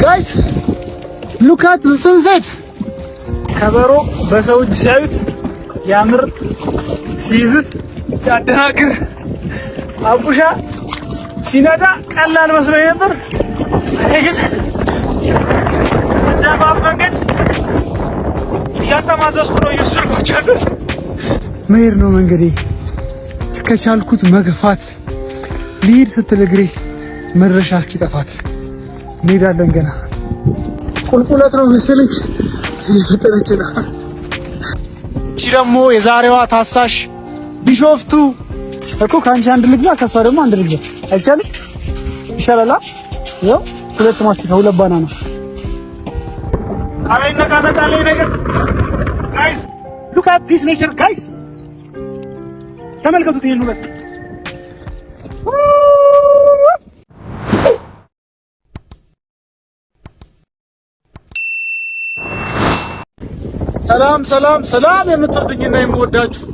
ጋይስ ሉክ አት ዘ ሰንሴት። ከበሮ በሰው እጅ ሲያዩት ያምር፣ ሲይዙት ያደናግር። አቡሻ ሲነዳ ቀላል መስሎኝ ነበር። እኔ ግን እንደባብ መንገድ እያጠማዘዝኩ ነው እየወሰድኳቸው ያሉት። መሄድ ነው መንገዴ፣ እስከቻልኩት መግፋት። ልሂድ ስትል እግሬ መድረሻ እስኪጠፋት እንሄዳለን። ገና ቁልቁለት ነው መሰለኝ እየፈጠነች ነው። እቺ ደግሞ የዛሬዋ ታሳሽ ቢሾፍቱ እኮ። ከአንቺ አንድ ልግዛ፣ ከሷ ደግሞ አንድ ልግዛ አይቻልም? ይሻላል። ያው ሁለት ማስቲካ ሁለት ባናና አሬ ነቃነቃለኝ ነገር። ጋይስ ሉክ አት ዚስ ኔቸር ጋይስ፣ ተመልከቱት ይሄን ውበት። ሰላም ሰላም ሰላም፣ የምትወዱኝና የምወዳችሁ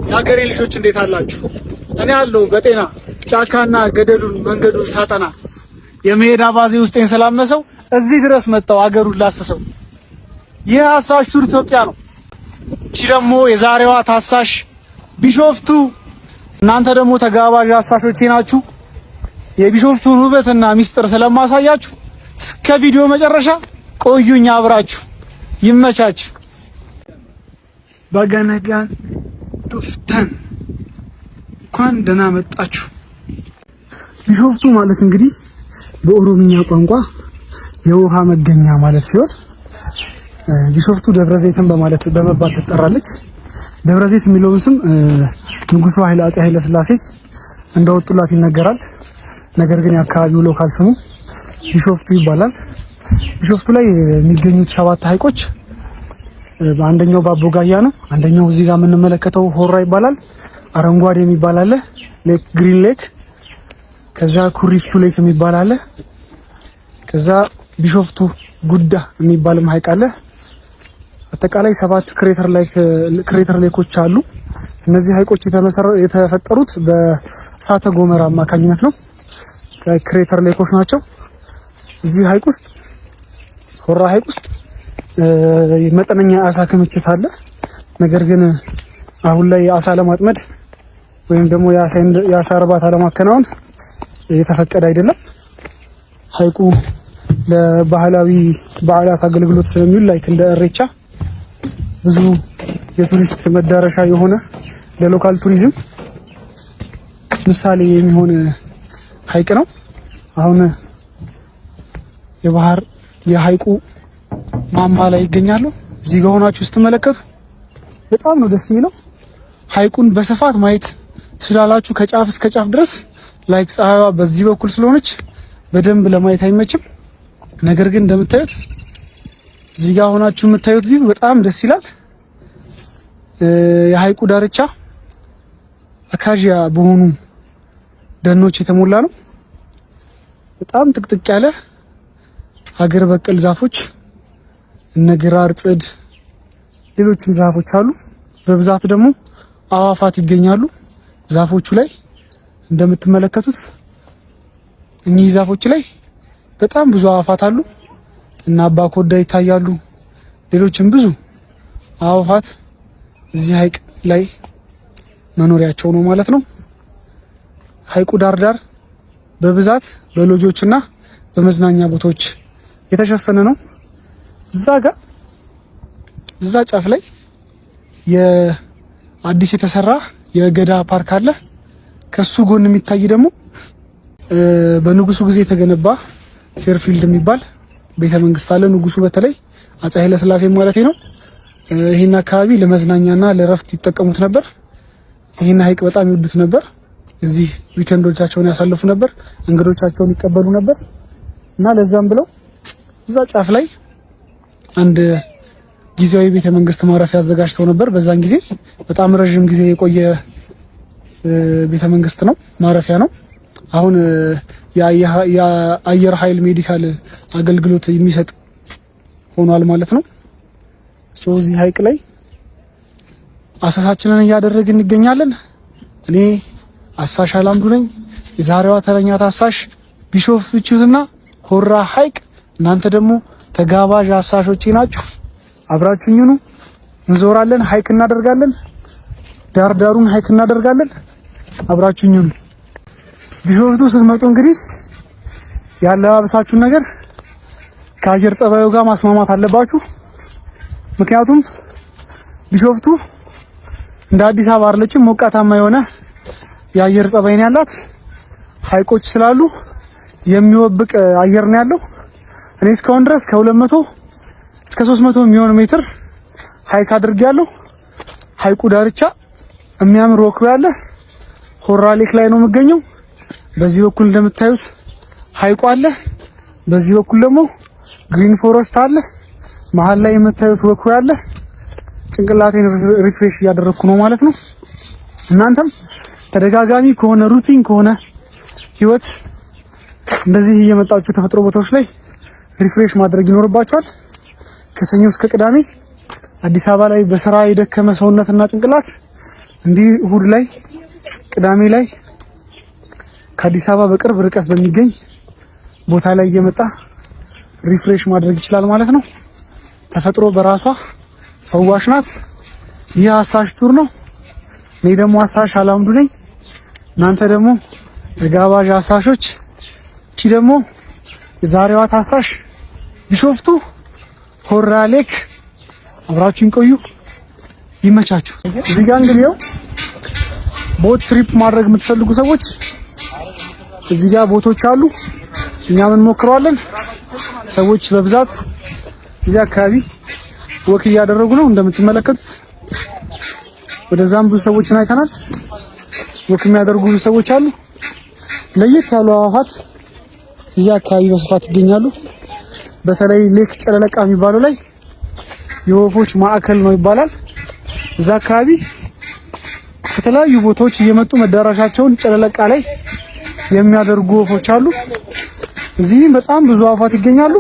የሀገሬ ልጆች እንዴት አላችሁ? እኔ አለሁ በጤና። ጫካና ገደሉን መንገዱን ሳጠና የመሄድ አባዜ ውስጤን ስላመሰው እዚህ ድረስ መጣው አገሩን ላሰሰው። ይህ አሳሽ ቱር ኢትዮጵያ ነው። እቺ ደግሞ የዛሬዋ ታሳሽ ቢሾፍቱ። እናንተ ደግሞ ተጋባዥ አሳሾቼ ናችሁ። የቢሾፍቱን ውበትና ሚስጥር ስለማሳያችሁ እስከ ቪዲዮ መጨረሻ ቆዩኝ አብራችሁ። ይመቻችሁ። በገነጋን ዱፍተን እንኳን ደህና መጣችሁ። ቢሾፍቱ ማለት እንግዲህ በኦሮምኛ ቋንቋ የውሃ መገኛ ማለት ሲሆን ቢሾፍቱ ደብረ ዘይትን በመባል ትጠራለች። ደብረ ዘይት የሚለውን ስም ንጉሱ አፄ ኃይለ ሥላሴ እንዳወጡላት ይነገራል። ነገር ግን የአካባቢው ሎካል ስሙ ቢሾፍቱ ይባላል። ቢሾፍቱ ላይ የሚገኙት 7 ሐይቆች አንደኛው ባቦጋያ ነው። አንደኛው እዚህ ጋር የምንመለከተው ሆራ ይባላል። አረንጓዴ የሚባል አለ፣ ሌክ ግሪን ሌክ። ከዛ ኩሪፍቱ ሌክ የሚባል አለ። ከዛ ቢሾፍቱ ጉዳ የሚባልም ሐይቅ አለ። አጠቃላይ 7 ክሬተር ሌኮች አሉ። እነዚህ ሐይቆች የተፈጠሩት በእሳተ ገሞራ አማካኝነት ነው። ክሬተር ሌኮች ናቸው። እዚህ ሐይቅ ውስጥ ሆራ ሐይቅ ውስጥ መጠነኛ አሳ ክምችት አለ። ነገር ግን አሁን ላይ አሳ ለማጥመድ ወይም ደግሞ የአሳ እርባታ ለማከናወን የተፈቀደ አይደለም። ሐይቁ ለባህላዊ በዓላት አገልግሎት ስለሚውል ላይክ እንደ እሬቻ ብዙ የቱሪስት መዳረሻ የሆነ ለሎካል ቱሪዝም ምሳሌ የሚሆን ሐይቅ ነው። አሁን የሐይቁ ማማ ላይ ይገኛሉ። እዚህ ጋር ሆናችሁ ስትመለከቱ በጣም ነው ደስ የሚለው። ሐይቁን በስፋት ማየት ትችላላችሁ ከጫፍ እስከ ጫፍ ድረስ። ላይክ ፀሐይዋ በዚህ በኩል ስለሆነች በደንብ ለማየት አይመችም። ነገር ግን እንደምታዩት እዚህ ጋር ሆናችሁ የምታዩት ቪው በጣም ደስ ይላል። የሐይቁ ዳርቻ አካዥያ በሆኑ ደኖች የተሞላ ነው። በጣም ጥቅጥቅ ያለ ሀገር በቀል ዛፎች እነ ግራር፣ ጽድ፣ ሌሎችም ዛፎች አሉ። በብዛት ደግሞ አዋፋት ይገኛሉ ዛፎቹ ላይ። እንደምትመለከቱት እኚህ ዛፎች ላይ በጣም ብዙ አዋፋት አሉ እና አባኮዳ ይታያሉ። ሌሎችም ብዙ አዋፋት እዚህ ሐይቅ ላይ መኖሪያቸው ነው ማለት ነው። ሐይቁ ዳር ዳር በብዛት በሎጆችና በመዝናኛ ቦታዎች የተሸፈነ ነው። እዛ ጫፍ ላይ የአዲስ የተሰራ የገዳ ፓርክ አለ። ከሱ ጎን የሚታይ ደግሞ በንጉሱ ጊዜ የተገነባ ፌርፊልድ የሚባል ቤተ መንግስት አለ። ንጉሱ በተለይ አፄ ኃይለ ሥላሴ ማለት ነው ይሄን አካባቢ ለመዝናኛና ለረፍት ይጠቀሙት ነበር። ይሄን ሐይቅ በጣም ይወዱት ነበር። እዚህ ዊኬንዶቻቸውን ያሳልፉ ነበር፣ እንግዶቻቸውን ይቀበሉ ነበር እና ለዛም ብለው እዛ ጫፍ ላይ አንድ ጊዜያዊ ቤተ መንግስት ማረፊያ አዘጋጅተው ነበር። በዛን ጊዜ በጣም ረጅም ጊዜ የቆየ ቤተ መንግስት ነው፣ ማረፊያ ነው። አሁን የአየር ኃይል ሜዲካል አገልግሎት የሚሰጥ ሆኗል ማለት ነው። እዚህ ሐይቅ ላይ አሳሳችንን እያደረግን እንገኛለን። እኔ አሳሽ አላምዱ ነኝ። የዛሬዋ ተረኛ ታሳሽ ቢሾፍቱና ሆራ ሐይቅ እናንተ ደግሞ ተጋባዥ አሳሾቼ ናችሁ። አብራችሁኝ ነው። እንዞራለን፣ ሃይክ እናደርጋለን፣ ዳርዳሩን ሃይክ እናደርጋለን። አብራችሁኝ ነው። ቢሾፍቱ ስትመጡ እንግዲህ ያለባበሳችሁን ነገር ከአየር ጸባዩ ጋር ማስማማት አለባችሁ። ምክንያቱም ቢሾፍቱ እንደ አዲስ አበባ አይደለችም። ሞቃታማ የሆነ የአየር ጸባይ ነው ያላት። ሃይቆች ስላሉ የሚወብቅ አየር ነው ያለው። እኔ እስካሁን ድረስ ከ200 እስከ 300 የሚሆን ሜትር ሃይክ አድርጌያለሁ። ሃይቁ ዳርቻ የሚያምር ወክ ያለ ሆራ ሌክ ላይ ነው የምገኘው። በዚህ በኩል እንደምታዩት ሃይቁ አለ። በዚህ በኩል ደግሞ ግሪን ፎረስት አለ። መሀል ላይ የምታዩት ወክ ያለ ጭንቅላቴን ሪፍሬሽ እያደረኩ ነው ማለት ነው። እናንተም ተደጋጋሚ ከሆነ ሩቲን ከሆነ ህይወት እንደዚህ እየመጣችሁ ተፈጥሮ ቦታዎች ላይ ሪፍሬሽ ማድረግ ይኖርባችኋል። ከሰኞ እስከ ቅዳሜ አዲስ አበባ ላይ በስራ የደከመ ሰውነትና ጭንቅላት እንዲህ እሁድ ላይ ቅዳሜ ላይ ከአዲስ አበባ በቅርብ ርቀት በሚገኝ ቦታ ላይ እየመጣ ሪፍሬሽ ማድረግ ይችላል ማለት ነው። ተፈጥሮ በራሷ ፈዋሽ ናት። ይህ አሳሽ ቱር ነው። እኔ ደግሞ አሳሽ አላምዱ ነኝ። እናንተ ደግሞ ተጋባዥ አሳሾች። እቺ ደግሞ የዛሬዋ ታሳሽ ቢሾፍቱ ሆራ ሌክ። አብራችሁን ቆዩ። ይመቻችሁ። እዚህ ጋር እንግዲህ ቦት ትሪፕ ማድረግ የምትፈልጉ ሰዎች እዚህ ጋር ቦቶች አሉ። እኛም እንሞክረዋለን። ሰዎች በብዛት እዚህ አካባቢ ወክ እያደረጉ ነው እንደምትመለከቱት። ወደዛም ብዙ ሰዎችን አይተናል። ወክ የሚያደርጉ ብዙ ሰዎች አሉ። ለየት ያሉ አዋፋት እዚህ አካባቢ በስፋት ይገኛሉ። በተለይ ሌክ ጨለለቃ የሚባለው ላይ የወፎች ማዕከል ነው ይባላል። እዛ አካባቢ ከተለያዩ ቦታዎች እየመጡ መዳረሻቸውን ጨለለቃ ላይ የሚያደርጉ ወፎች አሉ። እዚህ በጣም ብዙ አዋፋት ይገኛሉ።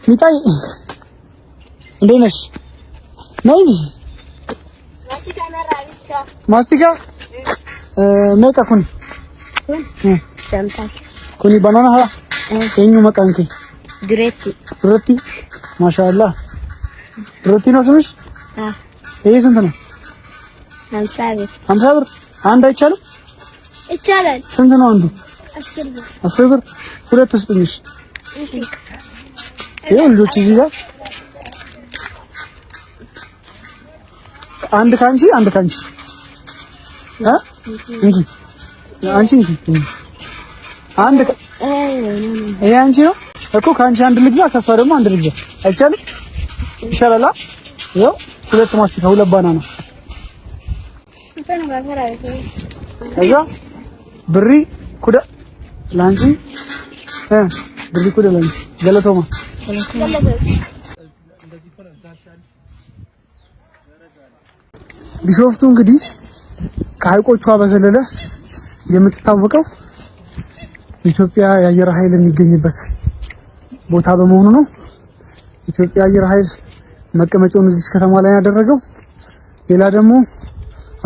ሚጣይ እንዴት ነሽ? ነይ ማስቲካ ሜጣ ኩኒ ኩኒ ባናና ሀ የኙ መቃንኪ ድረቲ ማሻአላ ድረቲ ነው ስምሽ? ይሄ ስንት ነው? 50 ብር። አንድ አይቻልም? ይቻላል። ስንት ነው አንዱ? 10 ብር። ሁለት ስጡኝሽ። ይሄ ልጆች እዚህ ጋር አንድ ካንቺ እንጂ አንቺ አንድ ይሄ አንቺ ነው እኮ። ካንቺ አንድ ልግዛ፣ ከሷ ደግሞ አንድ ልግዛ። አይቻልም? ይሻላል። ይኸው ሁለት ማስቲካ፣ ሁለት ባናና። እዛ ብሪ ኩዳ ላንቺ ብሪ ኩዳ ላንቺ ገለቶማ ቢሾፍቱ እንግዲህ ከሀይቆቿ በዘለለ የምትታወቀው ኢትዮጵያ የአየር ኃይል የሚገኝበት ቦታ በመሆኑ ነው። ኢትዮጵያ አየር ኃይል መቀመጫውን እዚህ ከተማ ላይ ያደረገው። ሌላ ደግሞ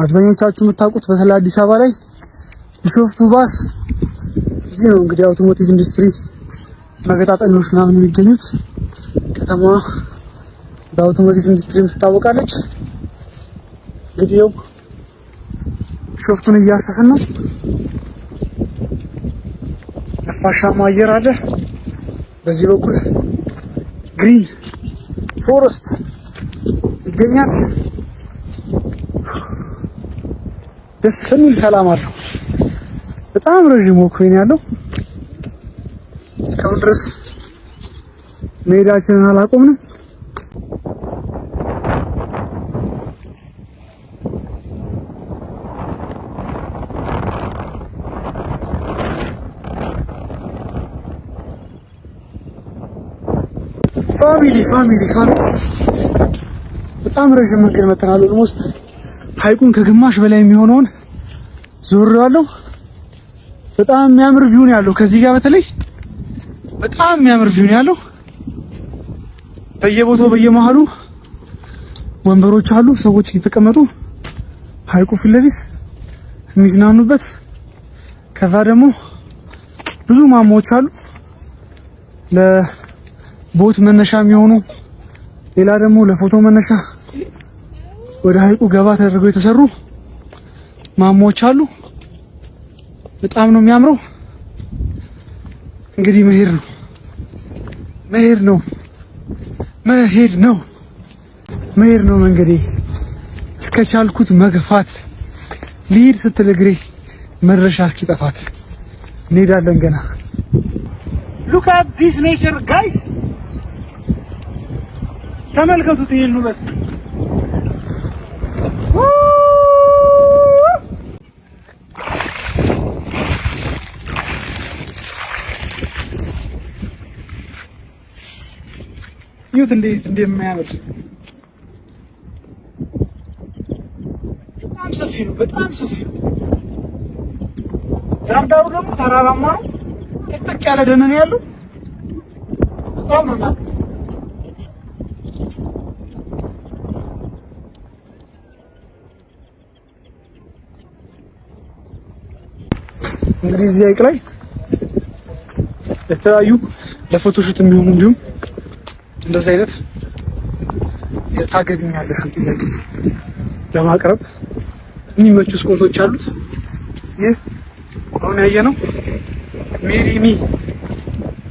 አብዛኞቻችሁ የምታውቁት በተለይ አዲስ አበባ ላይ ቢሾፍቱ ባስ እዚህ ነው እንግዲህ አውቶሞቲቭ ኢንዱስትሪ መገጣጠሚያዎች ምናምን የሚገኙት። ከተማዋ በአውቶሞቲቭ ኢንዱስትሪ ትታወቃለች። እንግዲህ ቢሾፍቱን እያሰስን ነው። ነፋሻማ አየር አለ። በዚህ በኩል ግሪን ፎረስት ይገኛል። ደስ የሚል ሰላም አለው። በጣም ረጅም ወክ ነው ያለው። እስካሁን ድረስ መሄዳችንን አላቆምንም። ፋሚሊ በጣም ረጅም መንገድ መተናል። ኦልሞስት ሀይቁን ከግማሽ በላይ የሚሆነውን ዞሬዋለሁ። በጣም የሚያምር ቪው ነው ያለው። ከዚህ ጋር በተለይ በጣም የሚያምር ቪው ነው ያለው። በየቦታው በየመሃሉ ወንበሮች አሉ፣ ሰዎች እየተቀመጡ ሀይቁ ፊት ለፊት የሚዝናኑበት። ከዛ ደግሞ ብዙ ማማዎች አሉ። ለቦት መነሻ የሚሆኑ ሌላ ደግሞ ለፎቶ መነሻ ወደ ሀይቁ ገባ ተደርገው የተሰሩ ማማዎች አሉ። በጣም ነው የሚያምረው። እንግዲህ መሄድ ነው መንገዴ። እስከቻልኩት መግፋት ልሂድ ስትል እግሬ መድረሻ እስኪጠፋት እንሄዳለን ገና። Look at this nature guys. ተመልከቱት ይሄን ውበት። ይሁት እንዴት እንደሚያምር በጣም ሰፊ ነው። ዳርዳሩ ደግሞ ተራራማ ነው። ጥቅጥቅ ያለ ደን ነው ያለው። በጣም ነው የሚያምር። እንግዲህ እዚህ ሀይቅ ላይ የተለያዩ ለፎቶሹት የሚሆኑ እንዲሁም እንደዚህ አይነት የታገቢኛለሽ ጥያቄ ለማቅረብ የሚመቹ ስፖቶች አሉት። ይህ አሁን ያየነው ሜሪሚ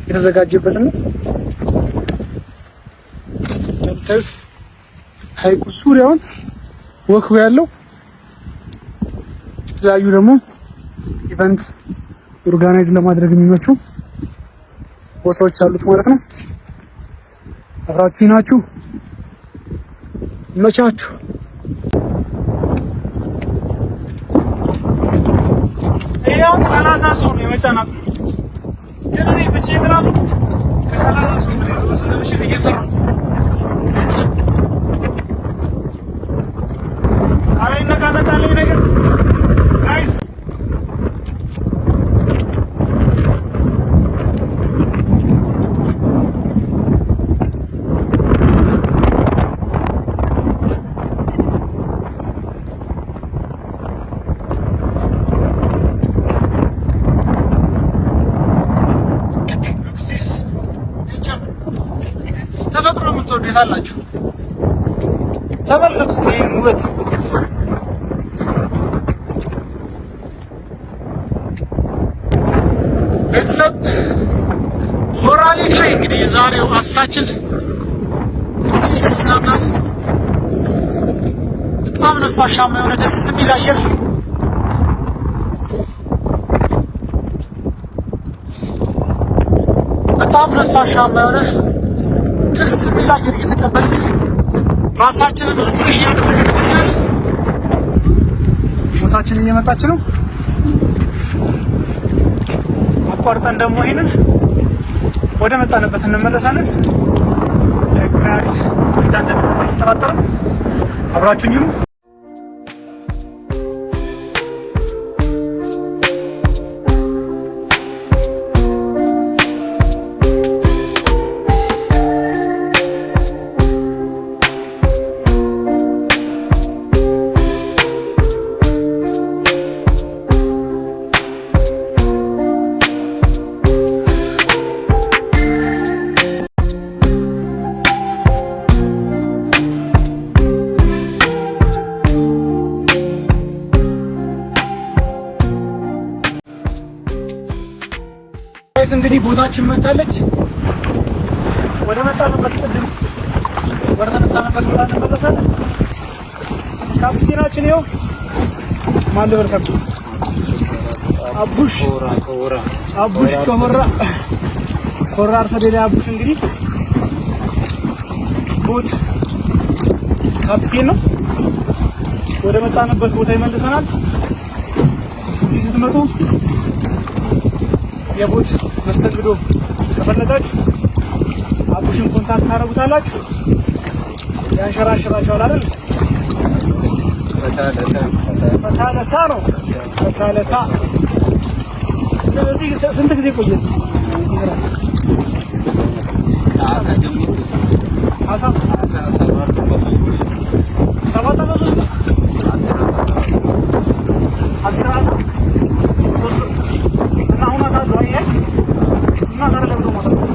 የተዘጋጀበት ነው። ለምታዩት ሀይቁ ዙሪያውን ወክው ያለው የተለያዩ ደግሞ ኢቨንት ኦርጋናይዝ ለማድረግ የሚመቹ ቦታዎች አሉት ማለት ነው። አብራችሁ ናችሁ። መቻችሁ ያው 30 ሰው ነው የመጫናት ግን እኔ ብቻዬን ራሱ ከ30 ሰው በላይ ነው ስለምሽል እየሰራሁ አይ ነቃነቃለኝ ነገር ጋይስ ተፈጥሮ የምትወዱታላችሁ ተመልከቱት ይሄን ውበት። ቤተሰብ ሆራ ሌክ ላይ እንግዲህ የዛሬው አሳችን በጣም ነፋሻማ የሆነ ደስ የሚል አየር ደስ የሚል አየር እየተቀበልን ራሳችንን ሪፍሬሽ ያደረግን ቦታችን እየመጣች ነው። አቋርጠን ደግሞ ይሄንን ወደ መጣንበት እንመለሳለን። ለቁናት እንደምትጠራጠሩ አብራችሁኝ ነው። እንግዲህ ቦታችን መታለች። ወደ መጣንበት ቅድም ወደ ተነሳንበት ቦታ እንመለሳለን። ካፕቴናችን ይኸው ማን ልበል? አቡሽ ኮራ አርሰዴ አቡሽ እንግዲህ ቦት ካፕቴን ነው። ወደ መጣንበት ቦታ ይመልሰናል። እዚህ ስትመጡ የቦት መስተንግዶ ከፈለጋችሁ አቡሽን ኮንታክት ታደርጉታላችሁ። ያንሸራሽራችኋል አይደል? ፈታለታ ነው። ስለዚህ ስንት ጊዜ ቆየ እዚህ ስራ? እና አሁን አሳዱ አይ እና ታረለ ብሎ ማለት ነው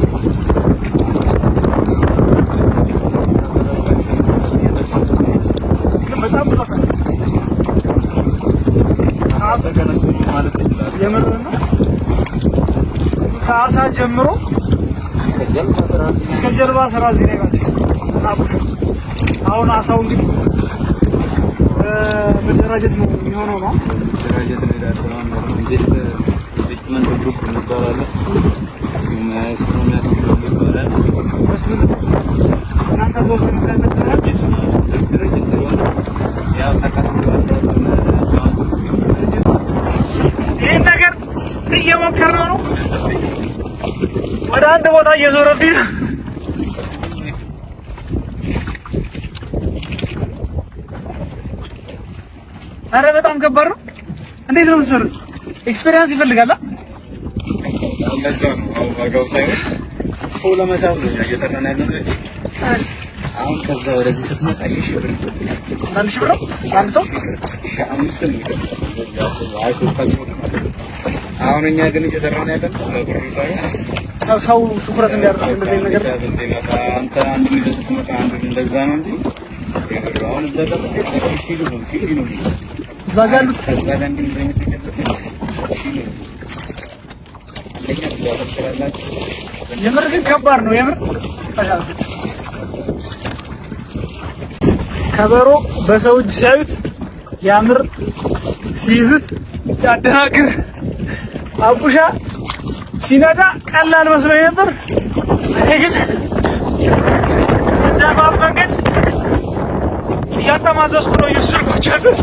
ከአሳ ጀምሮ እስከ ጀልባ ስራ እዚህ ላይ ናቸው። አሁን አሳው እንግዲህ መደራጀት ነው የሚሆነው ነው መደራጀት ነው ያለው። ኢንቨስትመንት ግሩፕ እንባላለን። ይህን ነገር እየሞከርነው ነው። ወደ አንድ ቦታ እየዞረብኝ ነው። ኧረ በጣም ከባድ ነው። እንዴት ነው የምትሰሩት? ኤክስፔሪየንስ ይፈልጋል። አሁን ከዛ ወደዚህ ስትመጣ አንድ ሺህ ብር ነው አንድ ሰው። አሁን እኛ ግን እየሰራን ያለን ሰው ትኩረት እንዲያደርግ እንደዚህ ነገር አንተ አንድ ስትመጣ አንድ እንደዛ ነው እንጂ አሁን እዛ ጋር ያሉት የምር ግን ከባድ ነው። የምር ከበሮ በሰው እጅ ሲያዩት ያምር፣ ሲይዙት ያደናግር። አቡሻ ሲነዳ ቀላል መስሎኝ ነበር። ግን እንደባብ መንገድ እያጠማዘዝኩ ነው እየወሰድኳቸው ያሉት።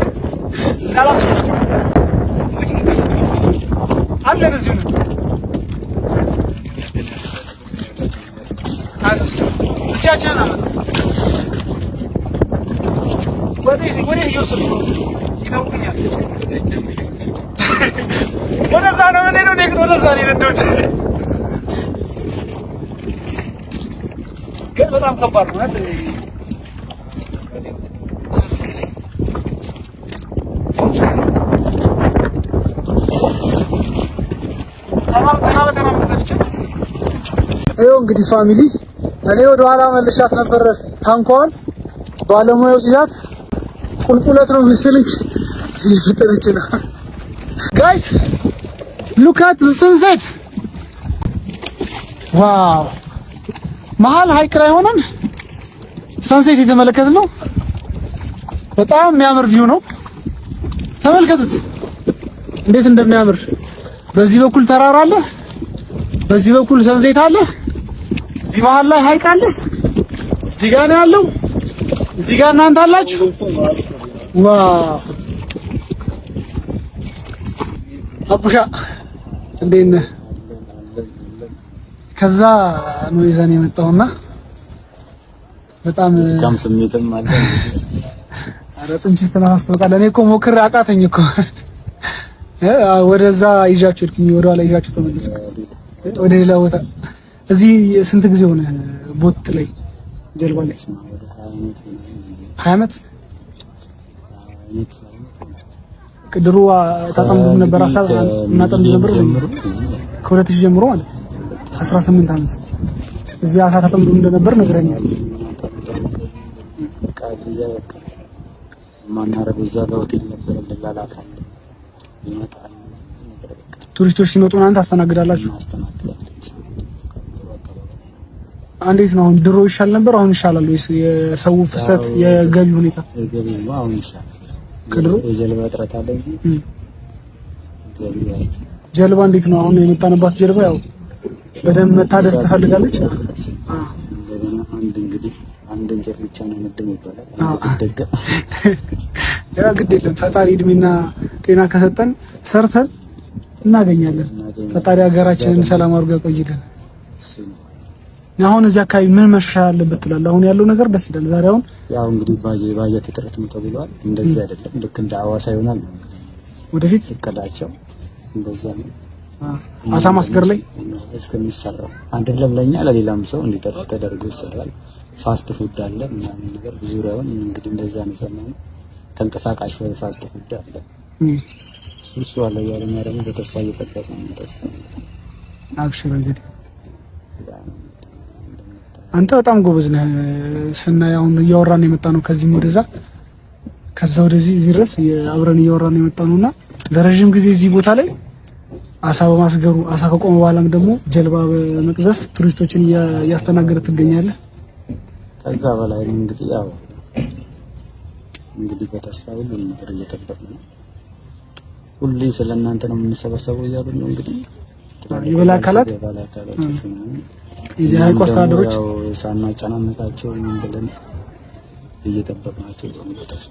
አለን እዚሁ ነው ብቻችንን አለ ወዴት እየወሰድኩ ነው? ይነውኛል። ወደዛ ነው የምንሄደው። እኔ ግን ወደዛ ነው የነዳሁት። ግን በጣም ከባድ ነው። ይኸው እንግዲህ ፋሚሊ እኔ ወደ ኋላ መልሻት ነበር ታንኳን። ባለሙያው ሲዛት ቁልቁለት ነው መሰለኝ እየፈጠነች ነው። ጋይስ ሉክ አት ዘ ሰንሴት። ዋው! መሀል ሀይቅ ላይ ሆነን ሰንሴት የተመለከትን ነው። በጣም የሚያምር ቪው ነው። ተመልከቱት እንዴት እንደሚያምር። በዚህ በኩል ተራራ አለ፣ በዚህ በኩል ሰንሴት አለ፣ እዚህ መሀል ላይ ሀይቅ አለ። እዚህ ጋር ነው ያለው፣ እዚህ ጋር እናንተ አላችሁ። ዋው! አቡሻ እንዴት ነህ? ከዛ ነው ይዘን የመጣውና በጣም ስሜትም አለ። ኧረ ጥንችት ተናስተውቃለህ። እኔ እኮ ሞክሬ አቃተኝ እኮ ወደዛ ይዣችሁ ሄድኩኝ፣ ወደ ኋላ ይዣችሁ ተመለስኩ ወደ ሌላ ቦታ። እዚህ ስንት ጊዜ ሆነ ቦት ላይ ጀልባ ላይ? 20 ዓመት ድሮ ታጠምዱ ነበር። ሀሳብ እናጠምዱ ነበር ከ2000 ጀምሮ ማለት 18 ዓመት እዚህ አሳ ታጠምዱ እንደነበር ነግረኛል። ማናረበው እዛ ጋር ሆቴል ነበር ለላላካል ይመጣል። ቱሪስቶች ሲመጡ እናንተ አስተናግዳላችሁ? እንዴት ነው አሁን? ድሮ ይሻል ነበር፣ አሁን ይሻላል ወይስ የሰው ፍሰት የገቢ ሁኔታ? የገቢው አሁን ይሻላል። ከድሮ የጀልባ እጥረት አለ እንጂ ጀልባ እንዴት ነው አሁን የመጣንባት ጀልባ ያው በደንብ መታደስ ትፈልጋለች። እንደገና አንድ እንጨት ብቻ ነው መደም ይባላል። ያ ግድ የለም ፈጣሪ እድሜና ጤና ከሰጠን ሰርተን እናገኛለን። ፈጣሪ ሀገራችንን ሰላም አድርጎ ያቆይልን። አሁን እዚህ አካባቢ ምን መሻሻል አለበት ትላለህ? አሁን ያለው ነገር ደስ ይላል። ዛሬ አሁን ያው እንግዲህ ባጀት እጥረት ነው ተብሏል። እንደዚህ አይደለም፣ ልክ እንደ ሐዋሳ ይሆናል ወደፊት እቅዳቸው እንደዛ ነው። አሳ ማስገር ላይ እስከሚሰራው አይደለም ለኛ ለሌላም ሰው እንዲጠርፍ ተደርጎ ይሰራል። ፋስት ፉድ አለ ምናምን ነገር ዙሪያውን እንግዲህ እንደዛ ነው ሰማነው። ተንቀሳቃሽ ፋስት ፉድ አለ እሱ አለ ያለኛ ደግሞ በተስፋ እየጠበቅን ነው። ተስፋ አብሽር እንግዲህ አንተ በጣም ጎበዝ ነህ። ስናየው አሁን እያወራን የመጣ ነው ከዚህም ወደዛ ከዛ ወደዚህ እዚህ ድረስ አብረን እያወራን የመጣ ነውና ለረጅም ጊዜ እዚህ ቦታ ላይ አሳ በማስገሩ አሳ ከቆመ በኋላም ደግሞ ጀልባ በመቅዘፍ ቱሪስቶችን እያስተናገደ ትገኛለህ። ከዛ በላይ ነው እንግዲህ ያው እንግዲህ በተስፋ ሁሉ ነገር እየጠበቅን ነው። ሁሌ ስለእናንተ ነው የምንሰበሰበው እያሉ ነው እንግዲህ የበላይ አካላት የዚህ ሀይቅ አስተዳደሮች ያው ሳናጨናንቃቸው ምን ብለን እየጠበቅናቸው ነው በተስፋ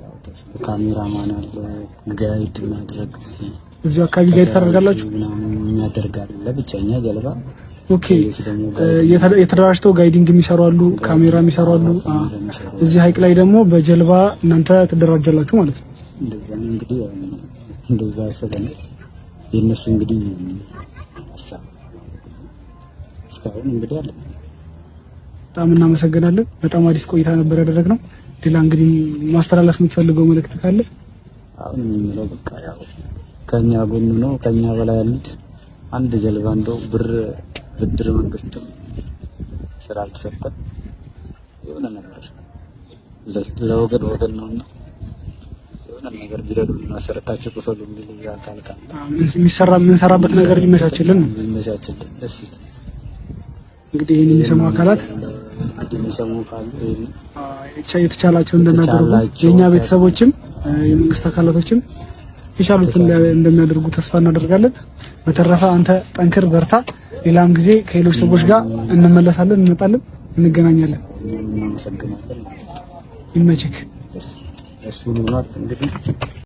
ያው ተስፋ ካሜራማን አለ ጋይድ ማድረግ እዚሁ አካባቢ ጋይድ ታደርጋላችሁ የሚያደርጋል ለብቻኛ ጀልባ ኦኬ የተደራጅተው ጋይዲንግ የሚሰሩ አሉ ካሜራ የሚሰሩ አሉ እዚህ ሀይቅ ላይ ደግሞ በጀልባ እናንተ ትደራጃላችሁ ማለት ነው እንደዛ እንግዲህ እንደዛ አሰበን የነሱ እንግዲህ ሀሳብ እስካሁን እንግዲህ አለ በጣም እናመሰግናለን በጣም አሪፍ ቆይታ ነበር ያደረግነው ሌላ እንግዲህ ማስተላለፍ የምትፈልገው መልእክት ካለ አሁን የሚለው በቃ ያው ከኛ ጎን ነው ከኛ በላይ ያሉት አንድ ጀልባ እንደው ብድር መንግስትም ስራ አልተሰጠም የሆነ ነገር ለወገን ነውና የሆነ ነገር ቢረዱ መሰረታቸው ክፈሉ እንግዲህ አካል የምንሰራበት ነገር ሊመቻችልን ደስ ይላል እንግዲህ ይሄን የሚሰሙ አካላት የተቻላቸው እንደሚያደርጉ የኛ ቤተሰቦችም የመንግስት አካላቶችም የቻሉትን እንደሚያደርጉ ተስፋ እናደርጋለን። በተረፈ አንተ ጠንክር፣ በርታ። ሌላም ጊዜ ከሌሎች ሰዎች ጋር እንመለሳለን፣ እንመጣለን፣ እንገናኛለን። ይመችክ።